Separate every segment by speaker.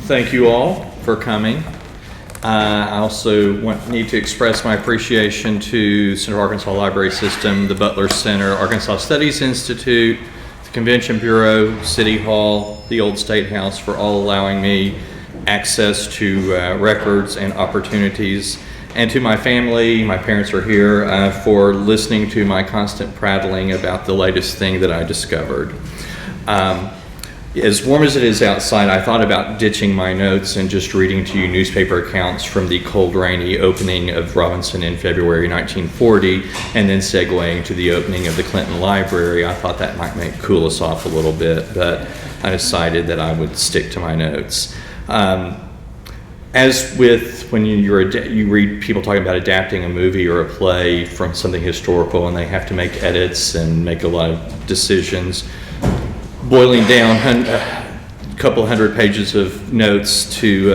Speaker 1: Thank you all for coming. I also need to express my appreciation to Central Arkansas Library System, the Butler Center, Arkansas Studies Institute, the Convention Bureau, City Hall, the Old State House for all allowing me access to records and opportunities, and to my family, my parents are here, for listening to my constant prattling about the latest thing that I discovered. As warm as it is outside, I thought about ditching my notes and just reading to you newspaper accounts from the cold, rainy opening of Robinson in February 1940, and then segueing to the opening of the Clinton Library. I thought that might cool us off a little bit, but I decided that I would stick to my notes. As with when you read people talking about adapting a movie or a play from something historical and they have to make edits and make a lot of decisions, boiling down a couple hundred pages of notes to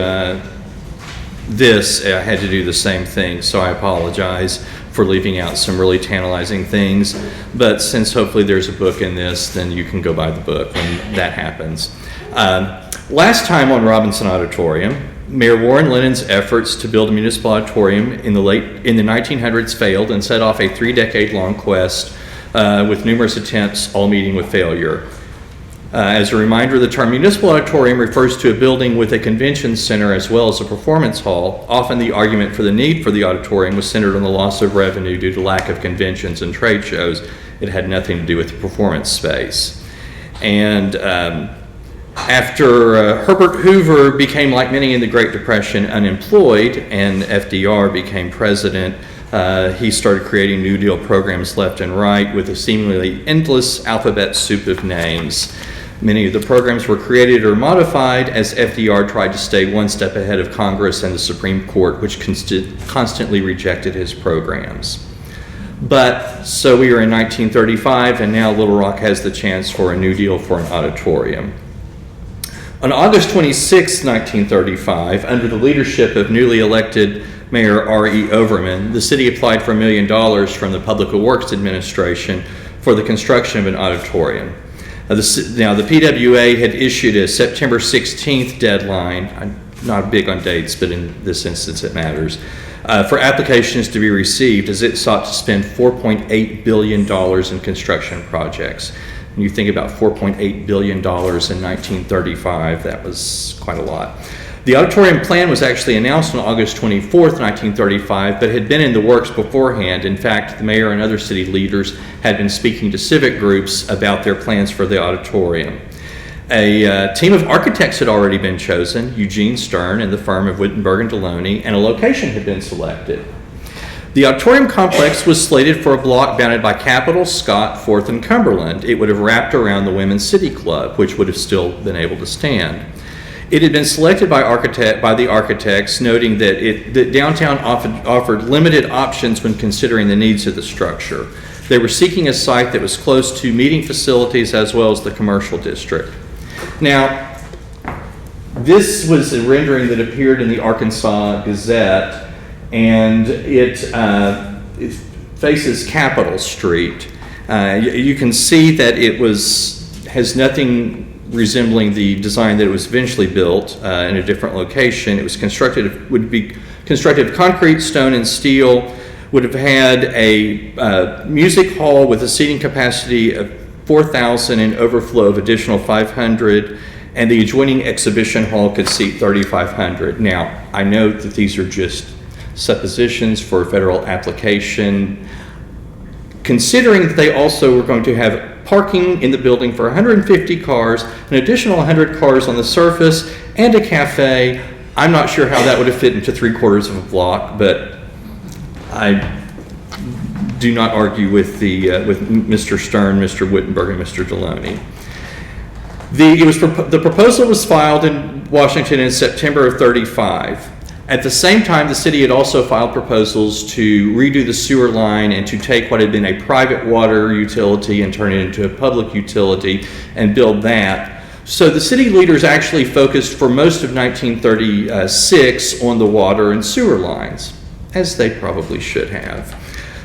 Speaker 1: this, I had to do the same thing, so I apologize for leaving out some really tantalizing things, but since hopefully there's a book in this, then you can go buy the book when that happens. Last time on Robinson Auditorium, Mayor Warren Lennon's efforts to build a municipal auditorium in the 1900s failed and set off a 3-decade-long quest with numerous attempts, all meeting with failure. As a reminder, the term municipal auditorium refers to a building with a convention center as well as a performance hall. Often the argument for the need for the auditorium was centered on the loss of revenue due to lack of conventions and trade shows. It had nothing to do with the performance space. And after Herbert Hoover became, like many in the Great Depression, unemployed and FDR became president, he started creating New Deal programs left and right with a seemingly endless alphabet soup of names. Many of the programs were created or modified as FDR tried to stay one step ahead of Congress and the Supreme Court, which constantly rejected his programs. But so we are in 1935, and now Little Rock has the chance for a new deal for an auditorium. On August 26, 1935, under the leadership of newly elected Mayor R.E. Overman, the city applied for $1 million from the Public Works Administration for the construction of an auditorium. Now, the PWA had issued a September 16th deadline. I'm not big on dates, but in this instance it matters, for applications to be received as it sought to spend $4.8 billion in construction projects. When you think about $4.8 billion in 1935, that was quite a lot. The auditorium plan was actually announced on August 24th, 1935, but had been in the works beforehand. In fact, the mayor and other city leaders had been speaking to civic groups about their plans for the auditorium. A team of architects had already been chosen, Eugene Stern and the firm of Wittenberg and Deloney, and a location had been selected. The auditorium complex was slated for a block bounded by Capitol, Scott, Fourth, and Cumberland. It would have wrapped around the Women's City Club, which would have still been able to stand. It had been selected by the architects, noting that downtown offered limited options when considering the needs of the structure. They were seeking a site that was close to meeting facilities as well as the commercial district. Now, this was a rendering that appeared in the Arkansas Gazette, and it faces Capitol Street. You can see that it has nothing resembling the design that it was eventually built in a different location. It was would be constructed of concrete, stone, and steel, would have had a music hall with a seating capacity of 4,000 and overflow of additional 500, and the adjoining exhibition hall could seat 3,500. Now, I note that these are just suppositions for a federal application, considering that they also were going to have parking in the building for 150 cars, an additional 100 cars on the surface, and a cafe. I'm not sure how that would have fit into 3/4 of a block, but I do not argue with Mr. Stern, Mr. Wittenberg, and Mr. Deloney. The proposal was filed in Washington in September of 35. At the same time, the city had also filed proposals to redo the sewer line and to take what had been a private water utility and turn it into a public utility and build that. So the city leaders actually focused for most of 1936 on the water and sewer lines, as they probably should have.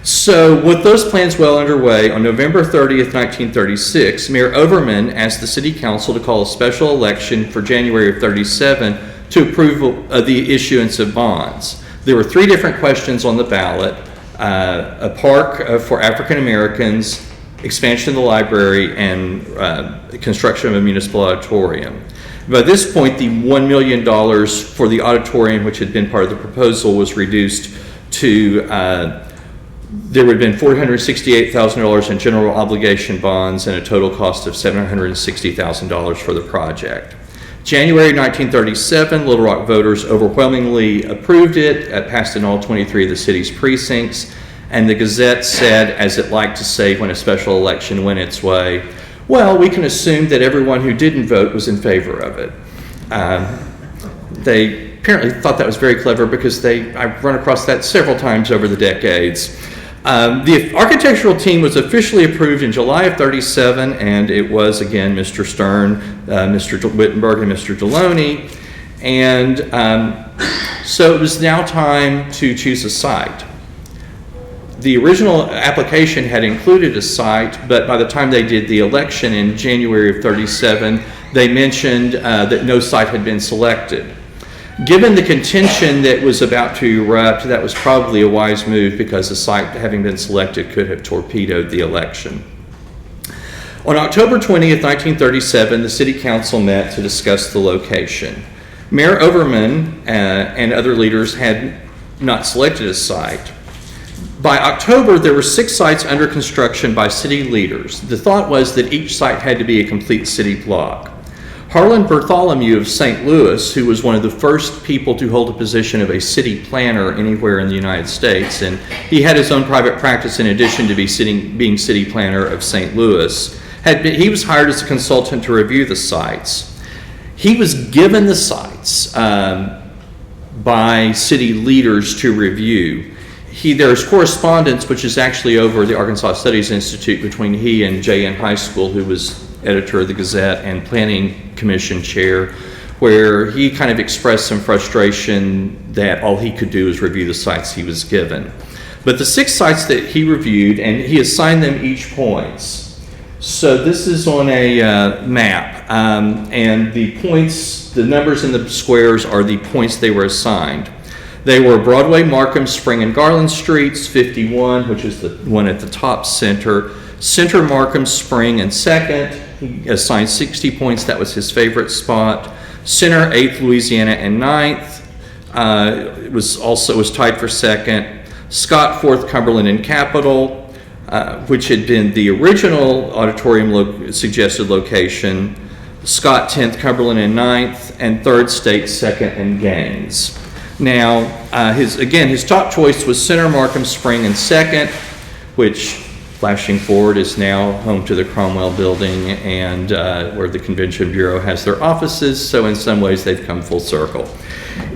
Speaker 1: So with those plans well underway, on November 30th, 1936, Mayor Overman asked the City Council to call a special election for January of 37 to approve of the issuance of bonds. There were 3 different questions on the ballot: a park for African Americans, expansion of the library, and construction of a municipal auditorium. By this point, the $1 million for the auditorium, which had been part of the proposal, was reduced to there would have been $468,000 in general obligation bonds and a total cost of $760,000 for the project. January 1937, Little Rock voters overwhelmingly approved it, passed in all 23 of the city's precincts, and the Gazette said, as it liked to say when a special election went its way, well, we can assume that everyone who didn't vote was in favor of it. They apparently thought that was very clever because I've run across that several times over the decades. The architectural team was officially approved in July of 37, and it was, again, Mr. Stern, Mr. Wittenberg, and Mr. Deloney. And so it was now time to choose a site. The original application had included a site, but by the time they did the election in January of 37, they mentioned that no site had been selected. Given the contention that was about to erupt, that was probably a wise move because the site having been selected could have torpedoed the election. On October 20th, 1937, the City Council met to discuss the location. Mayor Overman and other leaders had not selected a site. By October, there were 6 sites under construction by city leaders. The thought was that each site had to be a complete city block. Harlan Bartholomew of St. Louis, who was one of the first people to hold a position of a city planner anywhere in the United States, and he had his own private practice in addition to being city planner of St. Louis, he was hired as a consultant to review the sites. He was given the sites by city leaders to review. There's correspondence, which is actually over the Arkansas Studies Institute, between he and J.N. High School, who was editor of the Gazette and Planning Commission chair, where he kind of expressed some frustration that all he could do was review the sites he was given. But the 6 sites that he reviewed, and he assigned them each points. So this is on a map, and the points, the numbers in the squares are the points they were assigned. They were Broadway, Markham, Spring, and Garland Streets, 51, which is the one at the top center, Center, Markham, Spring, and 2nd. He assigned 60 points. That was his favorite spot. Center, 8th, Louisiana, and 9th. It was tied for 2nd. Scott, 4th, Cumberland, and Capitol, which had been the original auditorium suggested location. Scott, 10th, Cumberland, and 9th, and 3rd, State, 2nd, and Gaines. Now, his top choice was Center, Markham, Spring, and 2nd, which, flashing forward, is now home to the Cromwell Building and where the Convention Bureau has their offices, so in some ways they've come full circle.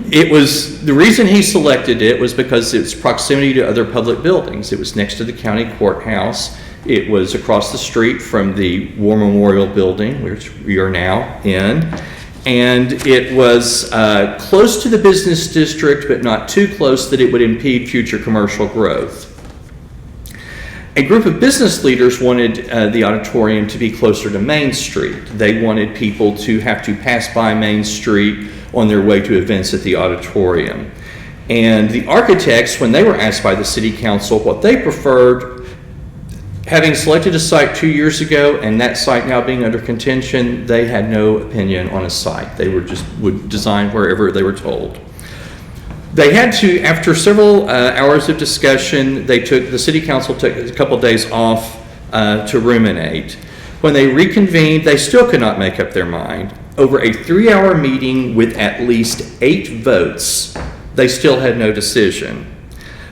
Speaker 1: The reason he selected it was because its proximity to other public buildings. It was next to the county courthouse. It was across the street from the War Memorial Building, which we are now in. And it was close to the business district, but not too close that it would impede future commercial growth. A group of business leaders wanted the auditorium to be closer to Main Street. They wanted people to have to pass by Main Street on their way to events at the auditorium. And the architects, when they were asked by the City Council what they preferred, having selected a site 2 years ago and that site now being under contention, they had no opinion on a site. They would design wherever they were told. They had to, after several hours of discussion, the City Council took a couple days off to ruminate. When they reconvened, they still could not make up their mind. Over a 3-hour meeting with at least 8 votes, they still had no decision.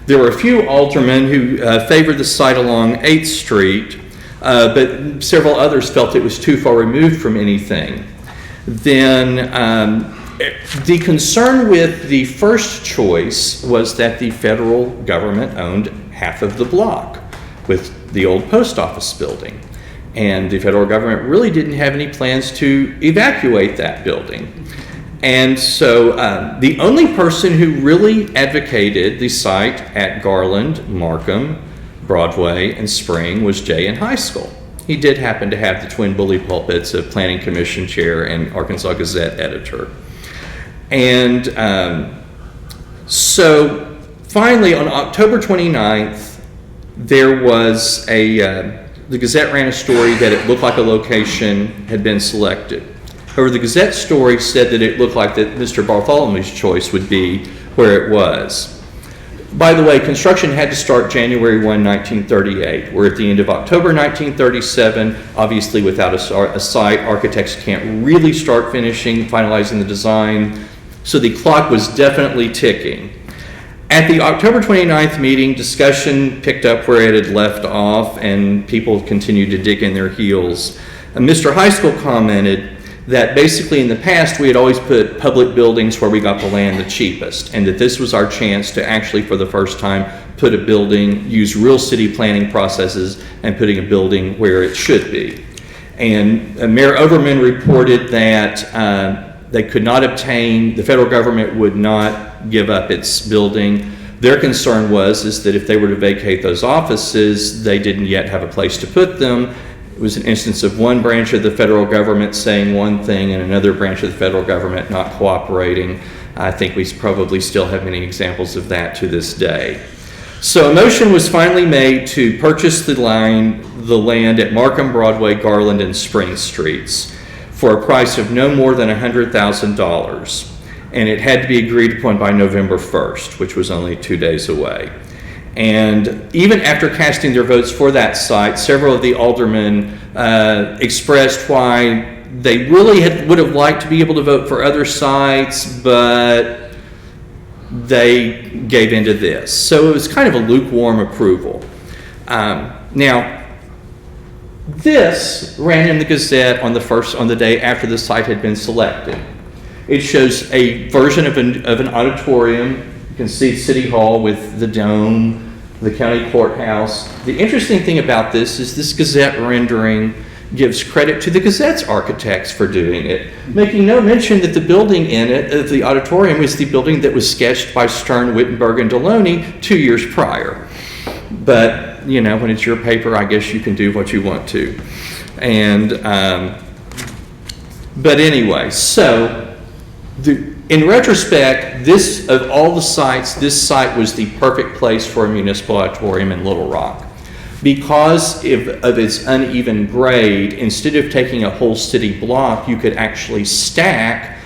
Speaker 1: There were a few aldermen who favored the site along 8th Street, but several others felt it was too far removed from anything. Then the concern with the first choice was that the federal government owned half of the block with the old post office building. And the federal government really didn't have any plans to evacuate that building. And so the only person who really advocated the site at Garland, Markham, Broadway, and Spring was J.N. High School. He did happen to have the twin bully pulpits of Planning Commission chair and Arkansas Gazette editor. And so finally, on October 29th, there was the Gazette ran a story that it looked like a location had been selected. However, the Gazette story said that it looked like that Mr. Bartholomew's choice would be where it was. By the way, construction had to start January 1, 1938. We're at the end of October 1937. Obviously, without a site, architects can't really start finalizing the design. So the clock was definitely ticking. At the October 29th meeting, discussion picked up where it had left off, and people continued to dig in their heels. Mr. High School commented that basically in the past we had always put public buildings where we got the land the cheapest, and that this was our chance to actually for the first time put a building, use real city planning processes and putting a building where it should be. And Mayor Overman reported that they could not obtain, the federal government would not give up its building. Their concern is that if they were to vacate those offices, they didn't yet have a place to put them. It was an instance of one branch of the federal government saying one thing and another branch of the federal government not cooperating. I think we probably still have many examples of that to this day. So a motion was finally made to purchase the land at Markham, Broadway, Garland, and Spring Streets for a price of no more than $100,000. And it had to be agreed upon by November 1st, which was only 2 days away. And even after casting their votes for that site, several of the aldermen expressed why they really would have liked to be able to vote for other sites, but they gave into this. So it was kind of a lukewarm approval. Now, this ran in the Gazette on the day after the site had been selected. It shows a version of an auditorium. You can see City Hall with the dome, the county courthouse. The interesting thing about this is this Gazette rendering gives credit to the Gazette's architects for doing it, making no mention that the building in it, the auditorium, is the building that was sketched by Stern, Wittenberg, and Deloney 2 years prior. But, you know, when it's your paper, I guess you can do what you want to. And, but anyway, so in retrospect, of all the sites, this site was the perfect place for a municipal auditorium in Little Rock. Because of its uneven grade, instead of taking a whole city block, you could actually stack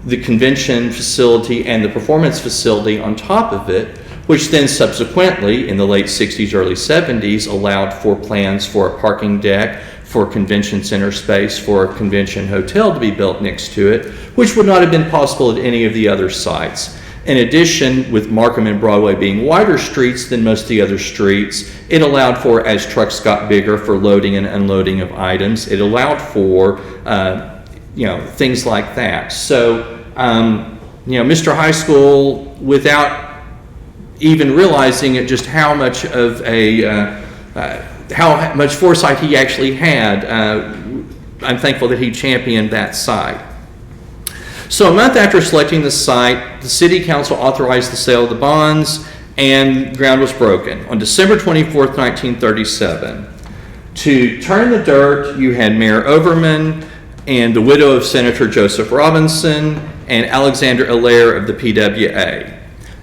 Speaker 1: the convention facility and the performance facility on top of it, which then subsequently, in the late 60s, early 70s, allowed for plans for a parking deck, for convention center space, for a convention hotel to be built next to it, which would not have been possible at any of the other sites. In addition, with Markham and Broadway being wider streets than most of the other streets, it allowed for, as trucks got bigger, for loading and unloading of items. It allowed for, things like that. So, Mr. High School, without even realizing it, just how much of how much foresight he actually had, I'm thankful that he championed that site. So a month after selecting the site, the City Council authorized the sale of the bonds, and ground was broken on December 24th, 1937. To turn the dirt, you had Mayor Overman and the widow of Senator Joseph Robinson and Alexander Allaire of the PWA.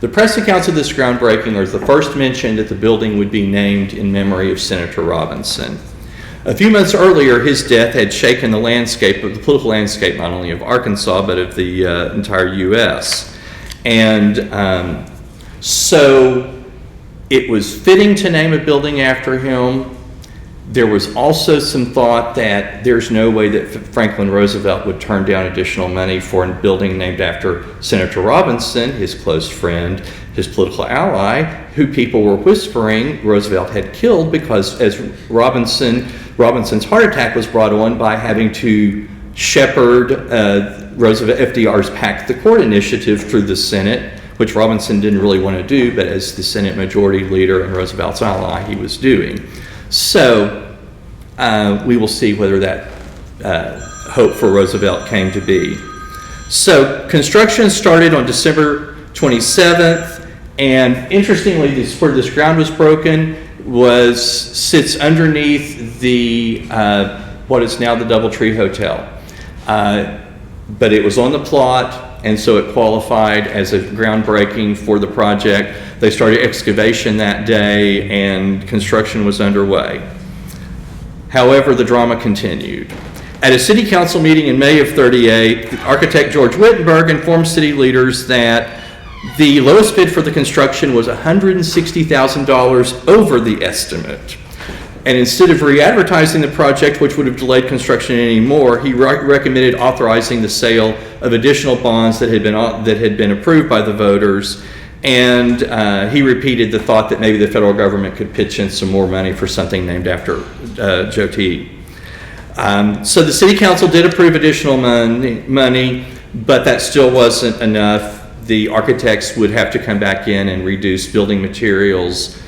Speaker 1: The press accounts of this groundbreaking are the first mention that the building would be named in memory of Senator Robinson. A few months earlier, his death had shaken the political landscape, not only of Arkansas, but of the entire U.S. And so it was fitting to name a building after him. There was also some thought that there's no way that Franklin Roosevelt would turn down additional money for a building named after Senator Robinson, his close friend, his political ally, who people were whispering Roosevelt had killed because as Robinson's heart attack was brought on by having to shepherd FDR's Pack the Court initiative through the Senate, which Robinson didn't really want to do, but as the Senate Majority Leader and Roosevelt's ally, he was doing. So we will see whether that hope for Roosevelt came to be. So construction started on December 27th, and interestingly, where this ground was broken sits underneath the what is now the Doubletree Hotel. But it was on the plot. and so it qualified as a groundbreaking for the project. They started excavation that day, and construction was underway. However, the drama continued. At a city council meeting in May of '38, architect George Wittenberg informed city leaders that the lowest bid for the construction was $160,000 over the estimate. And instead of re-advertising the project, which would have delayed construction anymore, he recommended authorizing the sale of additional bonds that had been approved by the voters. And he repeated the thought that maybe the federal government could pitch in some more money for something named after Joe T. So the city council did approve additional money, but that still wasn't enough. The architects would have to come back in and reduce building materials,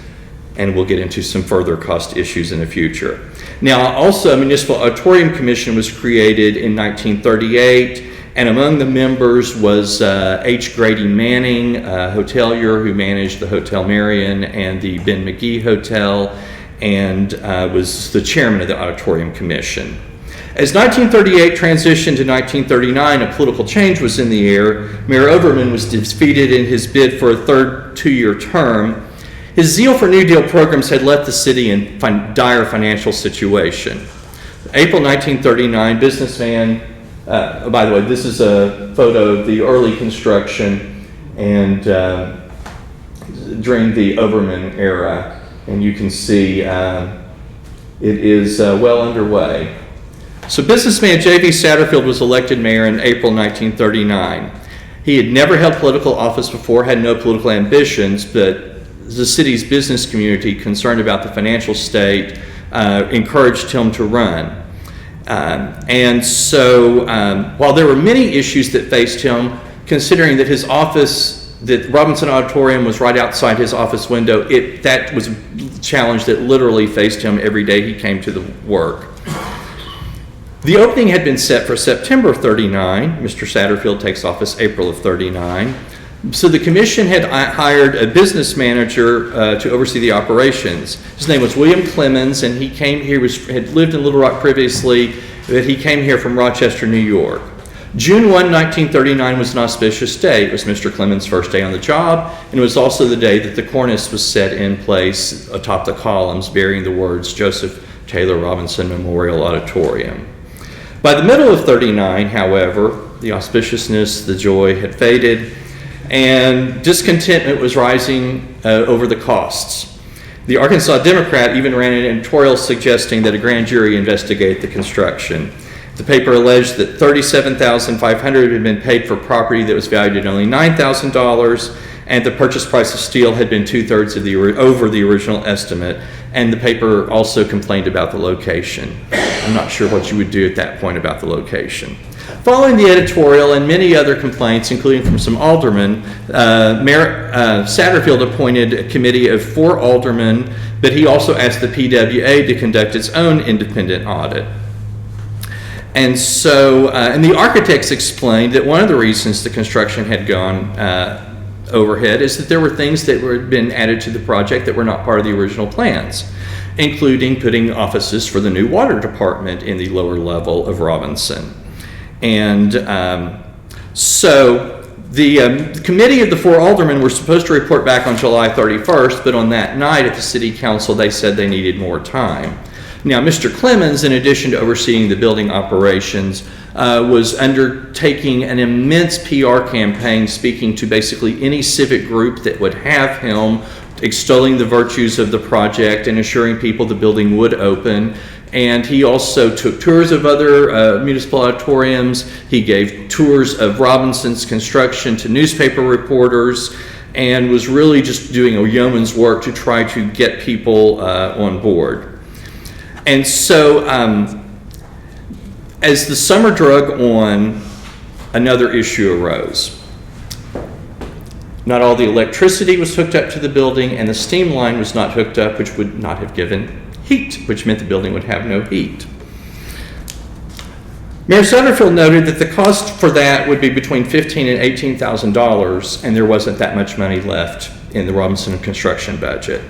Speaker 1: and we'll get into some further cost issues in the future. Now, also, a Municipal Auditorium Commission was created in 1938, and among the members was H. Grady Manning, a hotelier who managed the Hotel Marion and the Ben McGee Hotel, and was the chairman of the Auditorium Commission. As 1938 transitioned to 1939, a political change was in the air. Mayor Overman was defeated in his bid for a third two-year term. His zeal for New Deal programs had left the city in dire financial situation. April 1939, businessman, by the way, this is a photo of the early construction and during the Overman era, and you can see it is well underway. So businessman J.V. Satterfield was elected mayor in April 1939. He had never held political office before, had no political ambitions, but the city's business community, concerned about the financial state, encouraged him to run. And so while there were many issues that faced him, considering that his office, that Robinson Auditorium was right outside his office window, that was a challenge that literally faced him every day he came to the work. The opening had been set for September 39. Mr. Satterfield takes office April of 39. So the commission had hired a business manager to oversee the operations. His name was William Clemens, and he came here, had lived in Little Rock previously, but he came here from Rochester, New York. June 1, 1939 was an auspicious day. It was Mr. Clemens' first day on the job, and it was also the day that the cornice was set in place atop the columns bearing the words Joseph Taylor Robinson Memorial Auditorium. By the middle of 39, however, the auspiciousness, the joy had faded, and discontentment was rising over the costs. The Arkansas Democrat even ran an editorial suggesting that a grand jury investigate the construction. The paper alleged that $37,500 had been paid for property that was valued at only $9,000, and the purchase price of steel had been two-thirds of over the original estimate, and the paper also complained about the location. I'm not sure what you would do at that point about the location. Following the editorial and many other complaints, including from some aldermen, Mayor Satterfield appointed a committee of 4 aldermen, but he also asked the PWA to conduct its own independent audit. And so, and the architects explained that one of the reasons the construction had gone overhead is that there were things that had been added to the project that were not part of the original plans, including putting offices for the new water department in the lower level of Robinson. And so the committee of the 4 aldermen were supposed to report back on July 31st, but on that night at the city council, they said they needed more time. Now, Mr. Clemens, in addition to overseeing the building operations, was undertaking an immense PR campaign, speaking to basically any civic group that would have him, extolling the virtues of the project and assuring people the building would open. And he also took tours of other municipal auditoriums. He gave tours of Robinson's construction to newspaper reporters, and was really just doing a yeoman's work to try to get people on board. And so as the summer drug on, another issue arose. Not all the electricity was hooked up to the building, and the steam line was not hooked up, which would not have given heat, which meant the building would have no heat. Mayor Satterfield noted that the cost for that would be between $15,000 and $18,000, and there wasn't that much money left in the Robinson construction budget.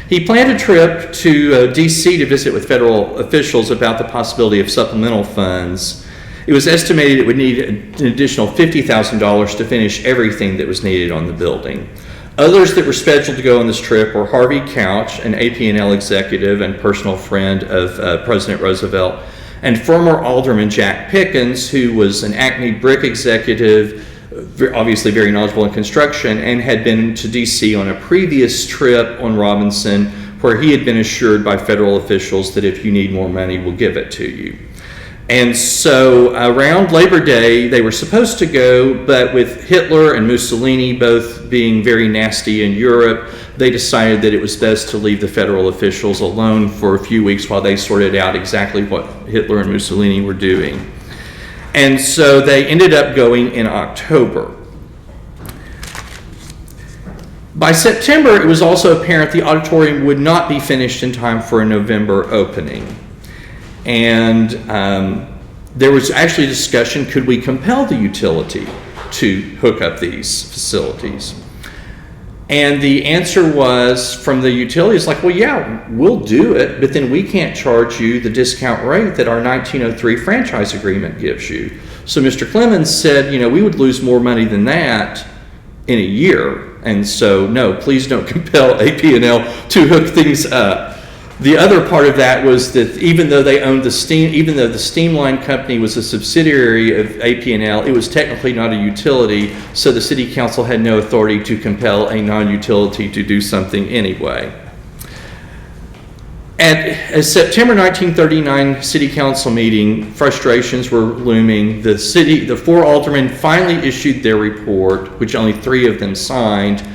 Speaker 1: He planned a trip to D.C. to visit with federal officials about the possibility of supplemental funds, It was estimated it would need an additional $50,000 to finish everything that was needed on the building. Others that were scheduled to go on this trip were Harvey Couch, an AP&L executive and personal friend of President Roosevelt, and former Alderman Jack Pickens, who was an Acme brick executive, obviously very knowledgeable in construction, and had been to DC on a previous trip on Robinson, where he had been assured by federal officials that if you need more money, we'll give it to you. And so around Labor Day, they were supposed to go, but with Hitler and Mussolini both being very nasty in Europe, they decided that it was best to leave the federal officials alone for a few weeks while they sorted out exactly what Hitler and Mussolini were doing. And so they ended up going in October. By September, it was also apparent the auditorium would not be finished in time for a November opening. And there was actually discussion, could we compel the utility to hook up these facilities? And the answer was from the utilities like, well, yeah, we'll do it, but then we can't charge you the discount rate that our 1903 franchise agreement gives you. So Mr. Clemens said, we would lose more money than that in a year. And so, no, please don't compel AP&L to hook things up. The other part of that was that even though they owned the steam line company was a subsidiary of AP&L, it was technically not a utility, so the city council had no authority to compel a non-utility to do something anyway. At a September 1939 city council meeting, frustrations were looming. The four aldermen finally issued their report, which only 3 of them signed.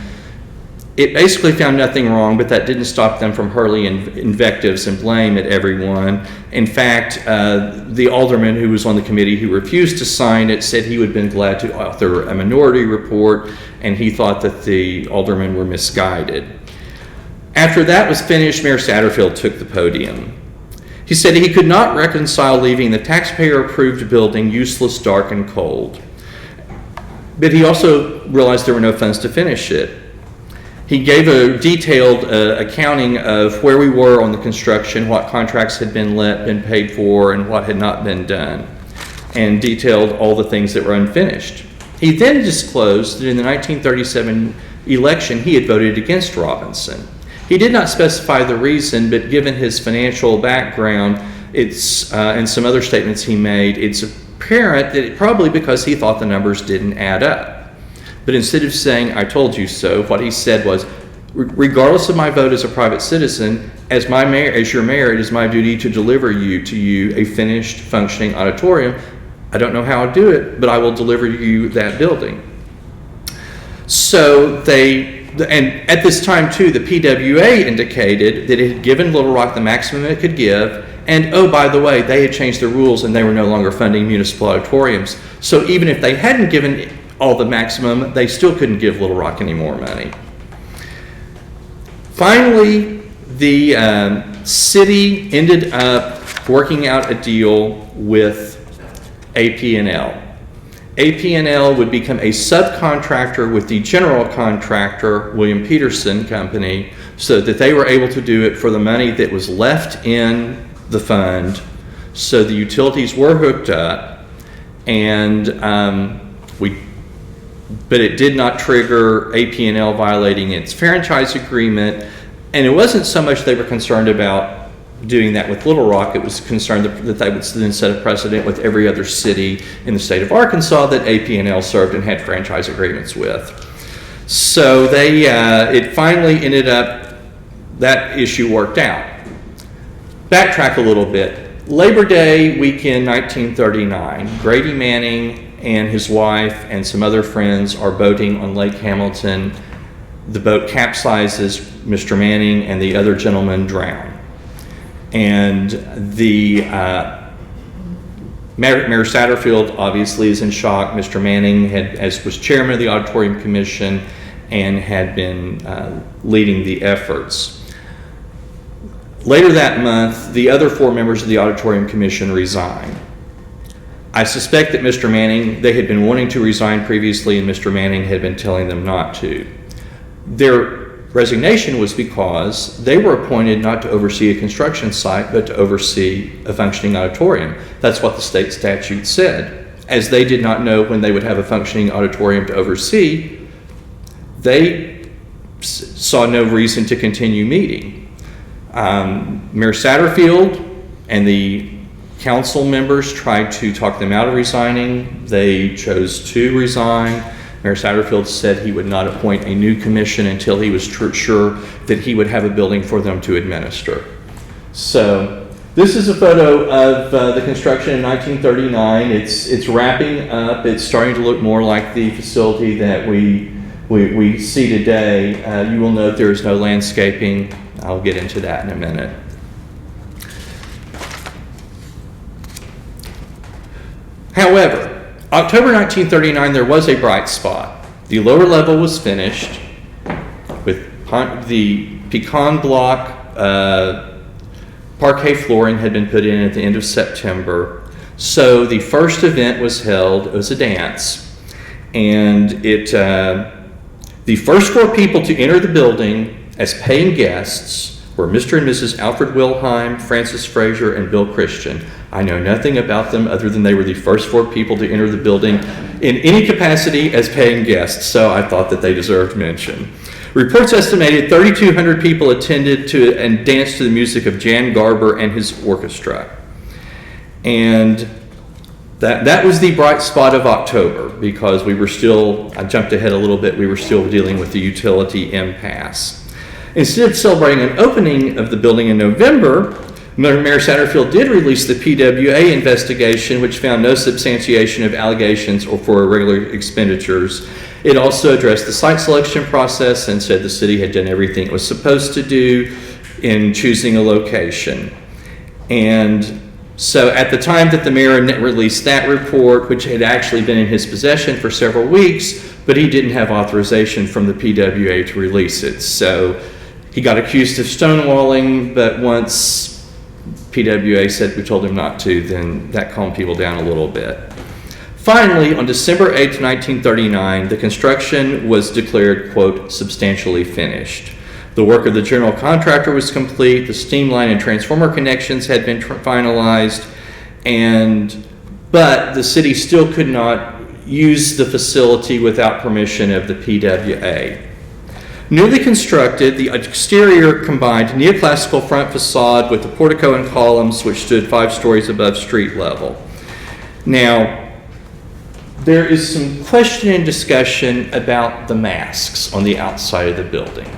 Speaker 1: It basically found nothing wrong, but that didn't stop them from hurling invectives and blame at everyone. In fact, the alderman who was on the committee who refused to sign it said he would have been glad to author a minority report, and he thought that the aldermen were misguided. After that was finished, Mayor Satterfield took the podium. He said he could not reconcile leaving the taxpayer-approved building useless, dark, and cold. But he also realized there were no funds to finish it. He gave a detailed accounting of where we were on the construction, what contracts had been paid for, and what had not been done, and detailed all the things that were unfinished. He then disclosed that in the 1937 election, he had voted against Robinson. He did not specify the reason, but given his financial background, and some other statements he made, it's apparent that it probably because he thought the numbers didn't add up. But instead of saying, I told you so, what he said was, regardless of my vote as a private citizen, as your mayor, it is my duty to deliver to you a finished, functioning auditorium. I don't know how I'll do it, but I will deliver you that building. So and at this time too, the PWA indicated that it had given Little Rock the maximum it could give, and oh, by the way, they had changed the rules and they were no longer funding municipal auditoriums. So even if they hadn't given all the maximum, they still couldn't give Little Rock any more money. Finally, the city ended up working out a deal with AP&L. AP&L would become a subcontractor with the general contractor, William Peterson Company, so that they were able to do it for the money that was left in the fund. So the utilities were hooked up, and but it did not trigger AP&L violating its franchise agreement. And it wasn't so much they were concerned about doing that with Little Rock, it was concerned that they would then set a precedent with every other city in the state of Arkansas that AP&L served and had franchise agreements with. So it finally ended up, that issue worked out. Backtrack a little bit. Labor Day weekend 1939, Grady Manning and his wife and some other friends are boating on Lake Hamilton. The boat capsizes, Mr. Manning and the other gentleman drown. And the Mayor Satterfield obviously is in shock. Mr. Manning was chairman of the Auditorium Commission and had been leading the efforts. Later that month, the other 4 members of the Auditorium Commission resigned. I suspect that Mr. Manning, they had been wanting to resign previously, and Mr. Manning had been telling them not to. There resignation was because they were appointed not to oversee a construction site, but to oversee a functioning auditorium. That's what the state statute said. As they did not know when they would have a functioning auditorium to oversee, they saw no reason to continue meeting. Mayor Satterfield and the council members tried to talk them out of resigning. They chose to resign. Mayor Satterfield said he would not appoint a new commission until he was sure that he would have a building for them to administer. So this is a photo of the construction in 1939. It's wrapping up. It's starting to look more like the facility that we see today. You will note there is no landscaping. I'll get into that in a minute. However, October 1939, there was a bright spot. The lower level was finished with the pecan block parquet flooring had been put in at the end of September. So the first event was held. It was a dance, and the first 4 people to enter the building as paying guests were Mr. and Mrs. Alfred Wilhelm, Francis Fraser, and Bill Christian. I know nothing about them other than they were the first 4 people to enter the building in any capacity as paying guests, so I thought that they deserved mention. Reports estimated 3,200 people attended to and danced to the music of Jan Garber and his orchestra. And that was the bright spot of October, because we were still, I jumped ahead a little bit, we were still dealing with the utility impasse. Instead of celebrating an opening of the building in November, Mayor Satterfield did release the PWA investigation, which found no substantiation of allegations or for irregular expenditures. It also addressed the site selection process and said the city had done everything it was supposed to do in choosing a location. And so at the time that the mayor released that report, which had actually been in his possession for several weeks, but he didn't have authorization from the PWA to release it. So he got accused of stonewalling, but once PWA said we told him not to, then that calmed people down a little bit. Finally, on December 8, 1939, the construction was declared, quote, substantially finished. The work of the general contractor was complete, the steam line and transformer connections had been finalized, but the city still could not use the facility without permission of the PWA. Newly constructed, the exterior combined neoclassical front facade with the portico and columns, which stood 5 stories above street level. Now, there is some question and discussion about the masks on the outside of the building,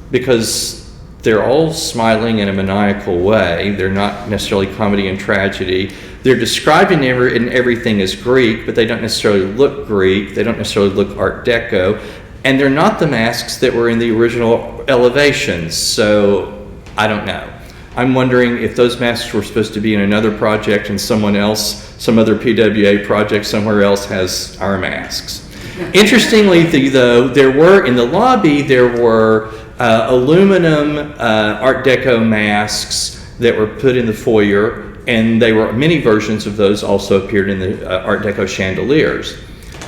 Speaker 1: because they're all smiling in a maniacal way. They're not necessarily comedy and tragedy. They're described in everything as Greek, but they don't necessarily look Greek. They don't necessarily look Art Deco. And they're not the masks that were in the original elevations, so I don't know. I'm wondering if those masks were supposed to be in another project and someone else, some other PWA project somewhere else has our masks. Interestingly, though, there were, in the lobby, there were aluminum Art Deco masks that were put in the foyer, and many versions of those also appeared in the Art Deco chandeliers.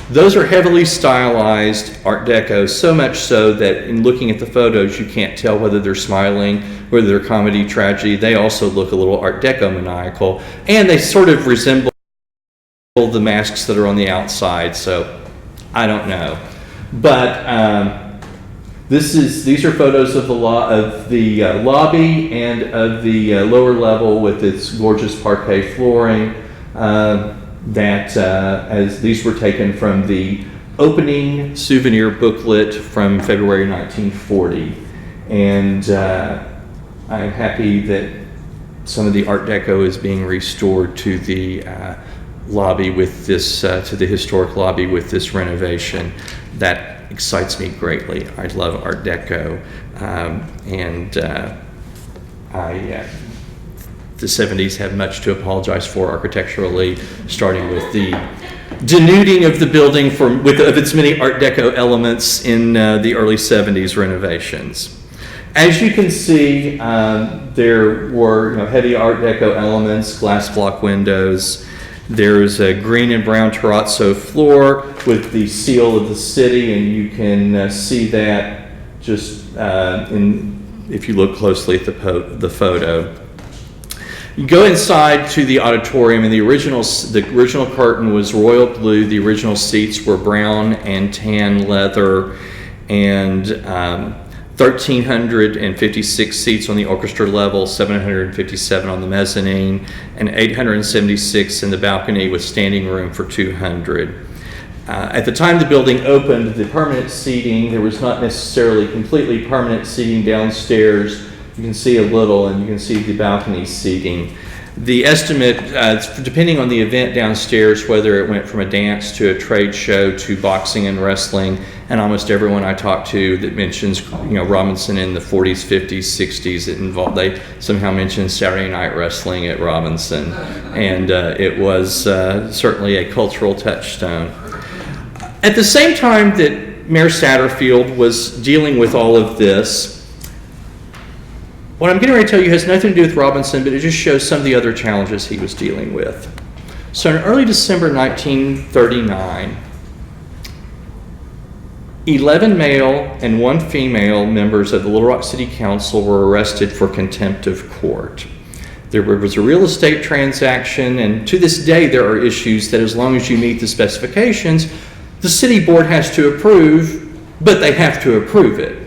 Speaker 1: Those are heavily stylized Art Deco, so much so that in looking at the photos, you can't tell whether they're smiling, whether they're comedy, tragedy. They also look a little Art Deco maniacal, and they sort of resemble the masks that are on the outside, so I don't know. But these are photos of the lobby and of the lower level with its gorgeous parquet flooring. As these were taken from the opening souvenir booklet from February 1940. And I'm happy that some of the Art Deco is being restored to the lobby with this, to the historic lobby with this renovation. That excites me greatly. I love Art Deco, the 70s have much to apologize for architecturally, starting with the denuding of the building of its many Art Deco elements in the early 70s renovations. As you can see, there were heavy Art Deco elements, glass block windows. There's a green and brown terrazzo floor with the seal of the city, and you can see that just if you look closely at the photo. You go inside to the auditorium, and the original curtain was royal blue. The original seats were brown and tan leather, and 1,356 seats on the orchestra level, 757 on the mezzanine, and 876 in the balcony with standing room for 200. At the time the building opened, the permanent seating, there was not necessarily completely permanent seating downstairs. You can see a little, and you can see the balcony seating. The estimate, depending on the event downstairs, whether it went from a dance to a trade show to boxing and wrestling, and almost everyone I talked to that mentions, Robinson in the 40s, 50s, 60s, they somehow mentioned Saturday Night Wrestling at Robinson, and it was certainly a cultural touchstone. At the same time that Mayor Satterfield was dealing with all of this, what I'm getting ready to tell you has nothing to do with Robinson, but it just shows some of the other challenges he was dealing with. So in early December 1939, 11 male and 1 female members of the Little Rock City Council were arrested for contempt of court. There was a real estate transaction, and to this day there are issues that as long as you meet the specifications, the city board has to approve, but they have to approve it.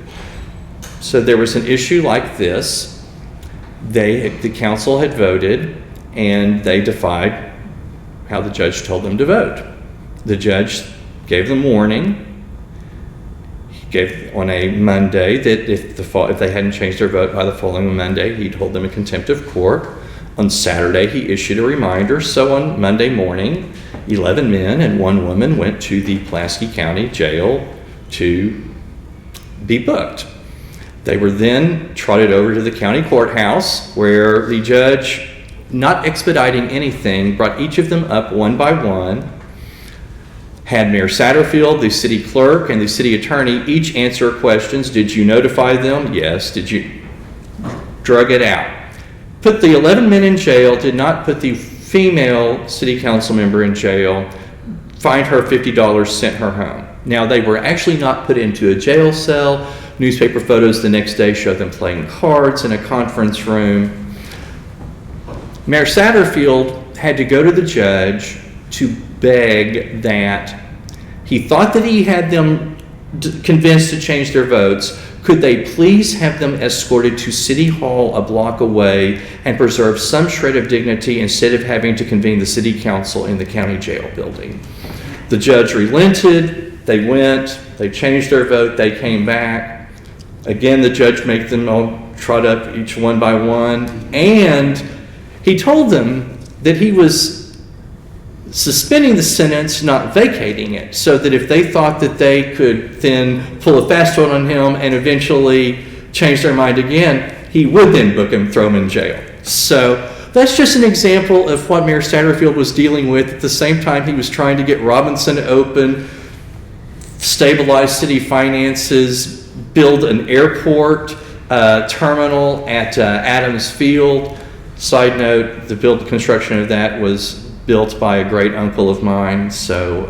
Speaker 1: So there was an issue like this. The council had voted, and they defied how the judge told them to vote. The judge gave them warning. He gave on a Monday that if they hadn't changed their vote by the following Monday, he'd hold them in contempt of court. On Saturday, he issued a reminder. So on Monday morning, 11 men and 1 woman went to the Pulaski County Jail to be booked. They were then trotted over to the county courthouse, where the judge, not expediting anything, brought each of them up one by one, had Mayor Satterfield, the city clerk, and the city attorney each answer questions. Did you notify them? Yes. Did you drug it out? Put the 11 men in jail, did not put the female city council member in jail, fined her $50, sent her home. Now, they were actually not put into a jail cell. Newspaper photos the next day show them playing cards in a conference room. Mayor Satterfield had to go to the judge to beg that he thought that he had them convinced to change their votes. Could they please have them escorted to City Hall a block away and preserve some shred of dignity instead of having to convene the city council in the county jail building? The judge relented. They went. They changed their vote. They came back. Again, the judge made them all trot up each one by one. And he told them that he was suspending the sentence, not vacating it, so that if they thought that they could then pull a fast one on him and eventually change their mind again, he would then book him, throw him in jail. So that's just an example of what Mayor Satterfield was dealing with. At the same time, he was trying to get Robinson open, stabilize city finances, build an airport terminal at Adams Field. Side note, the construction of that was built by a great uncle of mine, so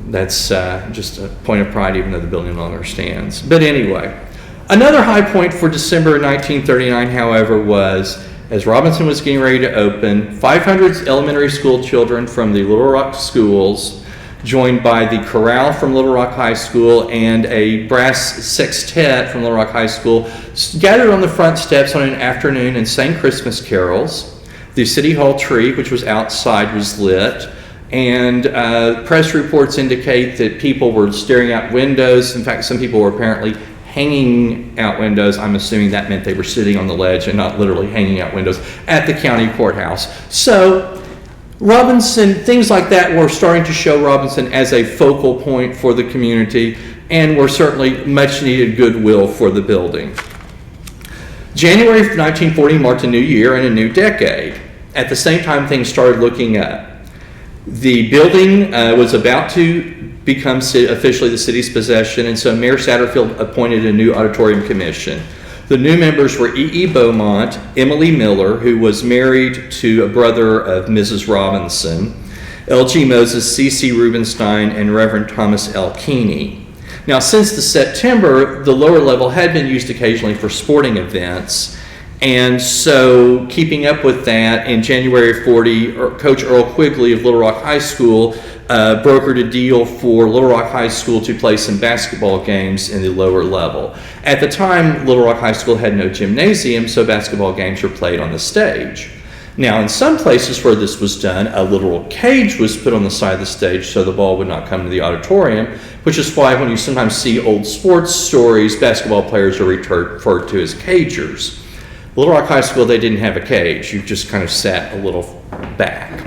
Speaker 1: that's just a point of pride, even though the building no longer stands. But anyway, another high point for December 1939, however, was as Robinson was getting ready to open, 500 elementary school children from the Little Rock schools, joined by the chorale from Little Rock High School and a brass sextet from Little Rock High School, gathered on the front steps on an afternoon and sang Christmas carols. The City Hall tree, which was outside, was lit, and press reports indicate that people were staring out windows. In fact, some people were apparently hanging out windows. I'm assuming that meant they were sitting on the ledge and not literally hanging out windows at the county courthouse. So Robinson, things like that were starting to show Robinson as a focal point for the community and were certainly much needed goodwill for the building. January of 1940 marked a new year and a new decade. At the same time, things started looking up. The building was about to become officially the city's possession, and so Mayor Satterfield appointed a new Auditorium Commission. The new members were E.E. Beaumont, Emily Miller, who was married to a brother of Mrs. Robinson, L.G. Moses, C.C. Rubenstein, and Reverend Thomas L. Keeney. Now, since the September, the lower level had been used occasionally for sporting events. And so, keeping up with that, in January of 40, Coach Earl Quigley of Little Rock High School brokered a deal for Little Rock High School to play some basketball games in the lower level. At the time, Little Rock High School had no gymnasium, so basketball games were played on the stage. Now, in some places where this was done, a literal cage was put on the side of the stage so the ball would not come to the auditorium, which is why when you sometimes see old sports stories, basketball players are referred to as cagers. Little Rock High School, they didn't have a cage. You just kind of sat a little back.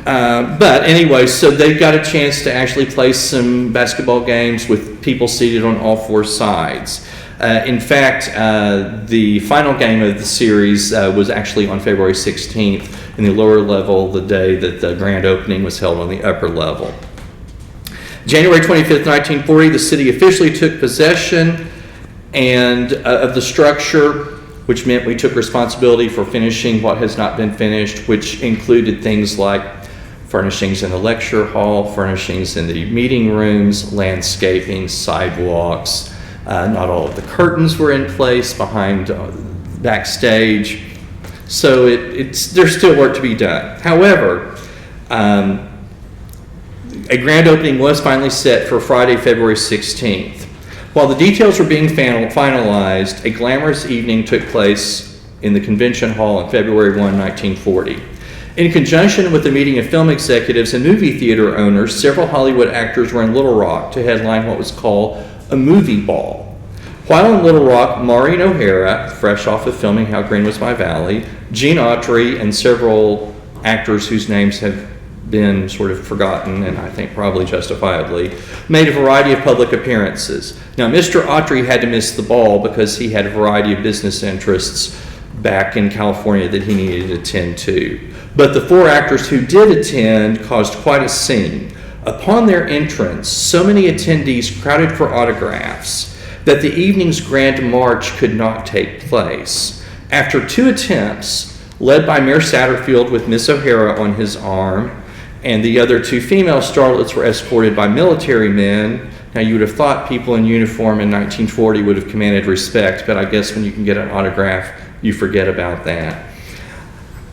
Speaker 1: But anyway, so they got a chance to actually play some basketball games with people seated on all four sides. In fact, the final game of the series was actually on February 16th in the lower level, the day that the grand opening was held on the upper level. January 25th, 1940, the city officially took possession of the structure, which meant we took responsibility for finishing what has not been finished, which included things like furnishings in the lecture hall, furnishings in the meeting rooms, landscaping, sidewalks. Not all of the curtains were in place behind backstage. So there's still work to be done. However, a grand opening was finally set for Friday, February 16th. While the details were being finalized, a glamorous evening took place in the convention hall on February 1, 1940. In conjunction with the meeting of film executives and movie theater owners, several Hollywood actors were in Little Rock to headline what was called a movie ball. While in Little Rock, Maureen O'Hara, fresh off of filming How Green Was My Valley, Gene Autry, and several actors whose names have been sort of forgotten, and I think probably justifiably, made a variety of public appearances. Now, Mr. Autry had to miss the ball because he had a variety of business interests back in California that he needed to attend to. But the four actors who did attend caused quite a scene. Upon their entrance, so many attendees crowded for autographs that the evening's grand march could not take place. After two attempts, led by Mayor Satterfield with Miss O'Hara on his arm, and the other two female starlets were escorted by military men. Now, you would have thought people in uniform in 1940 would have commanded respect, but I guess when you can get an autograph, you forget about that.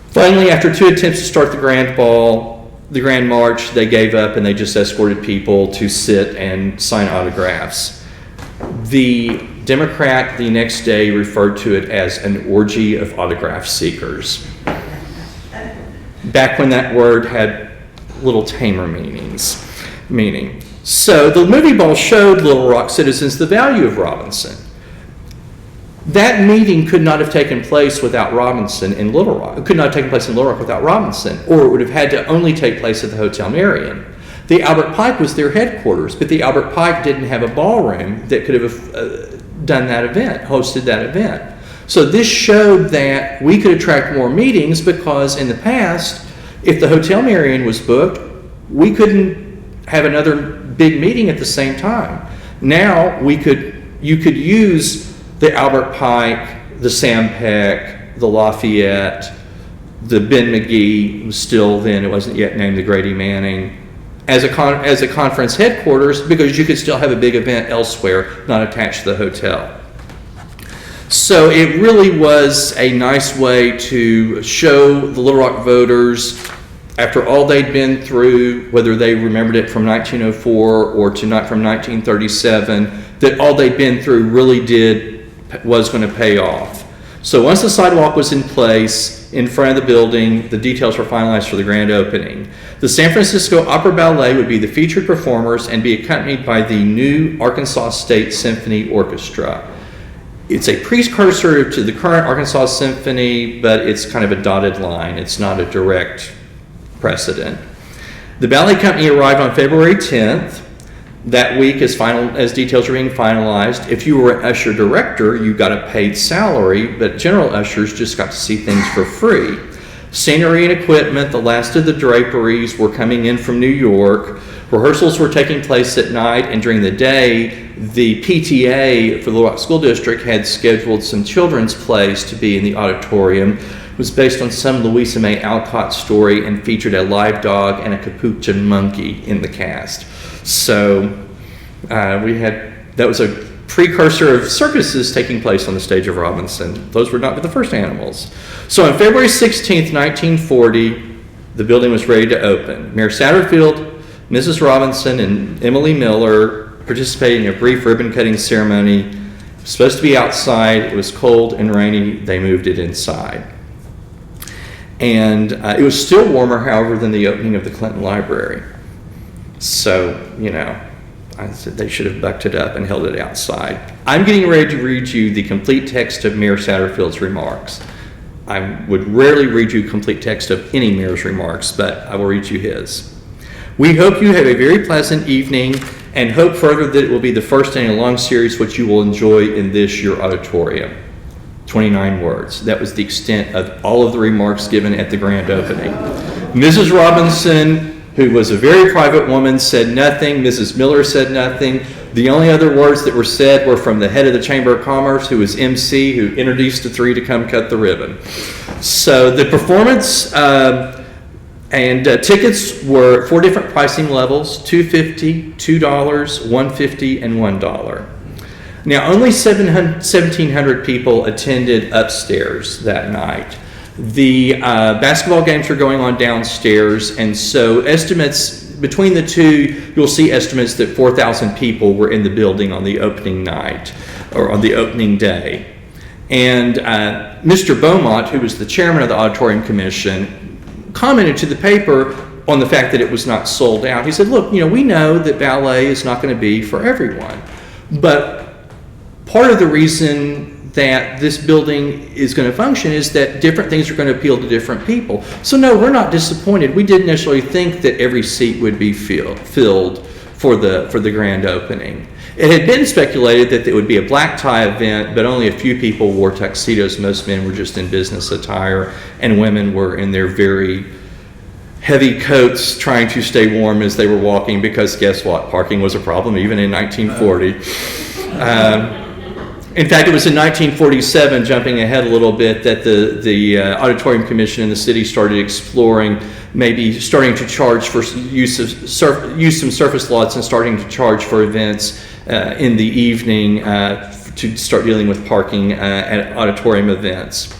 Speaker 1: Finally, after two attempts to start the grand march, they gave up and they just escorted people to sit and sign autographs. The Democrat the next day referred to it as an orgy of autograph seekers. Back when that word had little tamer meaning. So the movie ball showed Little Rock citizens the value of Robinson. That meeting could not have taken place without Robinson in Little Rock. It could not have taken place in Little Rock without Robinson, or it would have had to only take place at the Hotel Marion. The Albert Pike was their headquarters, but the Albert Pike didn't have a ballroom that could have done that event, hosted that event. So this showed that we could attract more meetings because in the past, if the Hotel Marion was booked, we couldn't have another big meeting at the same time. Now you could use the Albert Pike, the Sam Peck, the Lafayette, the Ben McGee, was still then, it wasn't yet named the Grady Manning, as a conference headquarters because you could still have a big event elsewhere, not attached to the hotel. So it really was a nice way to show the Little Rock voters, after all they'd been through, whether they remembered it from 1904 or from 1937, that all they'd been through really was going to pay off. So once the sidewalk was in place in front of the building, the details were finalized for the grand opening. The San Francisco Opera Ballet would be the featured performers and be accompanied by the new Arkansas State Symphony Orchestra. It's a precursor to the current Arkansas Symphony, but it's kind of a dotted line. It's not a direct precedent. The ballet company arrived on February 10th. That week, as details were being finalized, if you were an usher director, you got a paid salary, but general ushers just got to see things for free. Scenery and equipment, the last of the draperies were coming in from New York. Rehearsals were taking place at night, and during the day, the PTA for the Little Rock School District had scheduled some children's plays to be in the auditorium. It was based on some Louisa May Alcott story and featured a live dog and a capuchin monkey in the cast. So we had That was a precursor of circuses taking place on the stage of Robinson. Those were not the first animals. So on February 16th, 1940, the building was ready to open. Mayor Satterfield, Mrs. Robinson, and Emily Miller participated in a brief ribbon-cutting ceremony. It was supposed to be outside. It was cold and rainy. They moved it inside. And it was still warmer, however, than the opening of the Clinton Library. So, I said they should have bucked it up and held it outside. I'm getting ready to read you the complete text of Mayor Satterfield's remarks. I would rarely read you complete text of any mayor's remarks, but I will read you his. We hope you have a very pleasant evening and hope further that it will be the first in a long series which you will enjoy in this, your auditorium. 29 words. That was the extent of all of the remarks given at the grand opening. Mrs. Robinson, who was a very private woman, said nothing. Mrs. Miller said nothing. The only other words that were said were from the head of the Chamber of Commerce, who was MC, who introduced the three to come cut the ribbon. So the performance and tickets were 4 different pricing levels: $2.50, $2, $1.50, and $1. Now, only 1,700 people attended upstairs that night. The basketball games were going on downstairs, and so estimates between the two, you'll see estimates that 4,000 people were in the building on the opening night, or on the opening day. And Mr. Beaumont, who was the chairman of the Auditorium Commission, commented to the paper on the fact that it was not sold out. He said, look, we know that ballet is not going to be for everyone, but part of the reason that this building is going to function is that different things are going to appeal to different people. So no, we're not disappointed. We didn't necessarily think that every seat would be filled for the grand opening. It had been speculated that it would be a black tie event, but only a few people wore tuxedos. Most men were just in business attire, and women were in their very heavy coats trying to stay warm as they were walking, because guess what? Parking was a problem even in 1940. In fact, it was in 1947, jumping ahead a little bit, that the Auditorium Commission in the city started exploring maybe starting to charge for use some surface lots and starting to charge for events in the evening to start dealing with parking at auditorium events.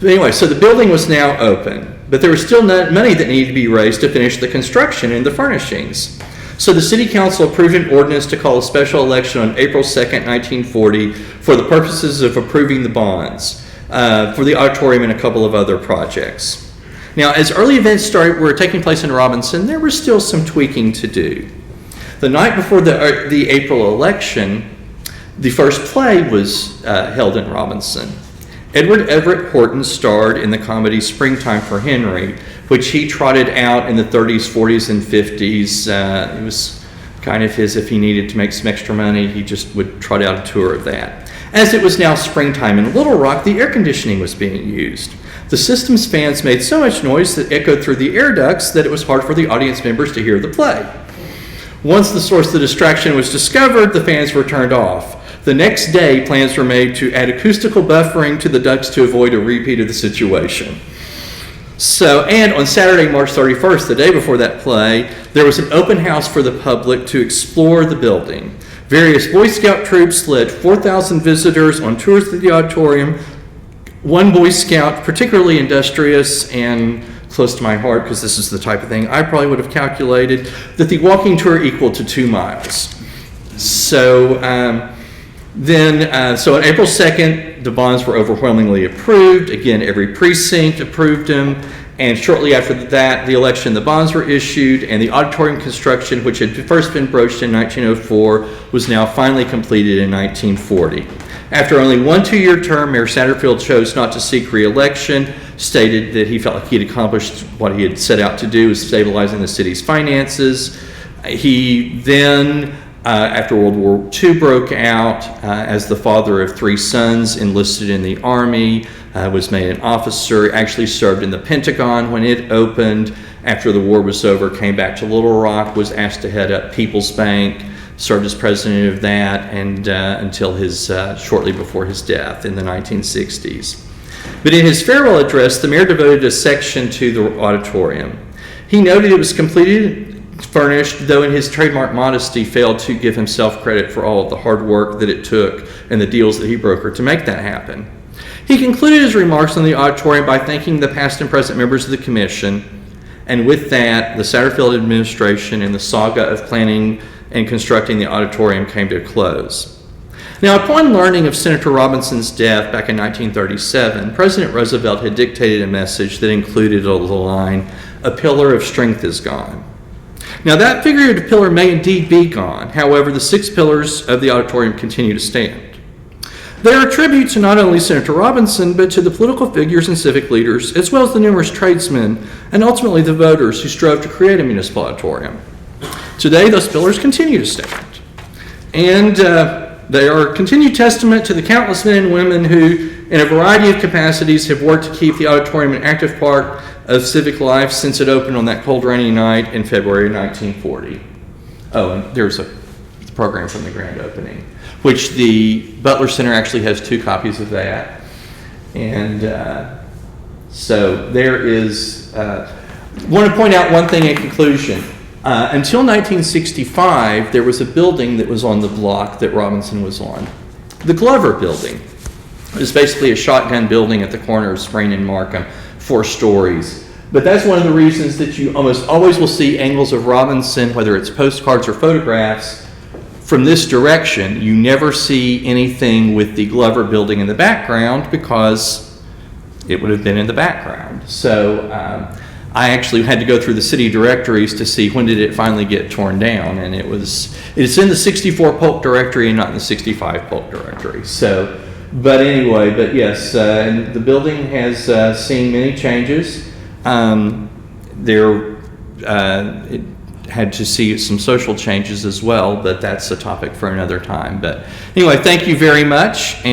Speaker 1: But anyway, so the building was now open, but there was still money that needed to be raised to finish the construction and the furnishings. So the City Council approved an ordinance to call a special election on April 2nd, 1940 for the purposes of approving the bonds for the auditorium and a couple of other projects. Now, as early events were taking place in Robinson, there was still some tweaking to do. The night before the April election, the first play was held in Robinson. Edward Everett Horton starred in the comedy Springtime for Henry, which he trotted out in the 30s, 40s, and 50s. It was kind of his, if he needed to make some extra money, he just would trot out a tour of that. As it was now springtime in Little Rock, the air conditioning was being used. The system's fans made so much noise that echoed through the air ducts that it was hard for the audience members to hear the play. Once the source of the distraction was discovered, the fans were turned off. The next day, plans were made to add acoustical buffering to the ducts to avoid a repeat of the situation. So, and on Saturday, March 31st, the day before that play, there was an open house for the public to explore the building. Various Boy Scout troops led 4,000 visitors on tours to the auditorium. One Boy Scout, particularly industrious and close to my heart, because this is the type of thing I probably would have calculated, that the walking tour equaled to 2 miles. So, so on April 2nd, the bonds were overwhelmingly approved. Again, every precinct approved them. And shortly after that, the election, the bonds were issued, and the auditorium construction, which had first been broached in 1904, was now finally completed in 1940. After only one 2-year term, Mayor Satterfield chose not to seek re-election, stated that he felt like he had accomplished what he had set out to do, was stabilizing the city's finances. He then, after World War II broke out, as the father of 3 sons, enlisted in the Army, was made an officer, actually served in the Pentagon when it opened. After the war was over, came back to Little Rock, was asked to head up People's Bank, served as president of that, and until shortly before his death in the 1960s. But in his farewell address, the mayor devoted a section to the auditorium. He noted it was completed furnished, though in his trademark modesty failed to give himself credit for all of the hard work that it took and the deals that he brokered to make that happen. He concluded his remarks on the auditorium by thanking the past and present members of the commission, and with that, the Satterfield administration and the saga of planning and constructing the auditorium came to a close. Now, upon learning of Senator Robinson's death back in 1937, President Roosevelt had dictated a message that included the line, "A pillar of strength is gone." Now, that figurative pillar may indeed be gone. However, the 6 pillars of the auditorium continue to stand. They are a tribute to not only Senator Robinson, but to the political figures and civic leaders, as well as the numerous tradesmen and ultimately the voters who strove to create a municipal auditorium. Today, those pillars continue to stand. And they are a continued testament to the countless men and women who, in a variety of capacities, have worked to keep the auditorium an active part of civic life since it opened on that cold, rainy night in February 1940. Oh, and there's a program from the grand opening, which the Butler Center actually has 2 copies of that. And so there is, want to point out one thing in conclusion. Until 1965, there was a building that was on the block that Robinson was on. The Glover Building. It was basically a shotgun building at the corner of Sprain and Markham, 4 stories. But that's one of the reasons that you almost always will see angles of Robinson, whether it's postcards or photographs, from this direction. You never see anything with the Glover Building in the background because it would have been in the background. So I actually had to go through the city directories to see when did it finally get torn down, and it's in the 64 Polk directory and not in the 65 Polk directory. So, but anyway, but yes, and the building has seen many changes. It had to see some social changes as well, but that's a topic for another time. But anyway, thank you very much.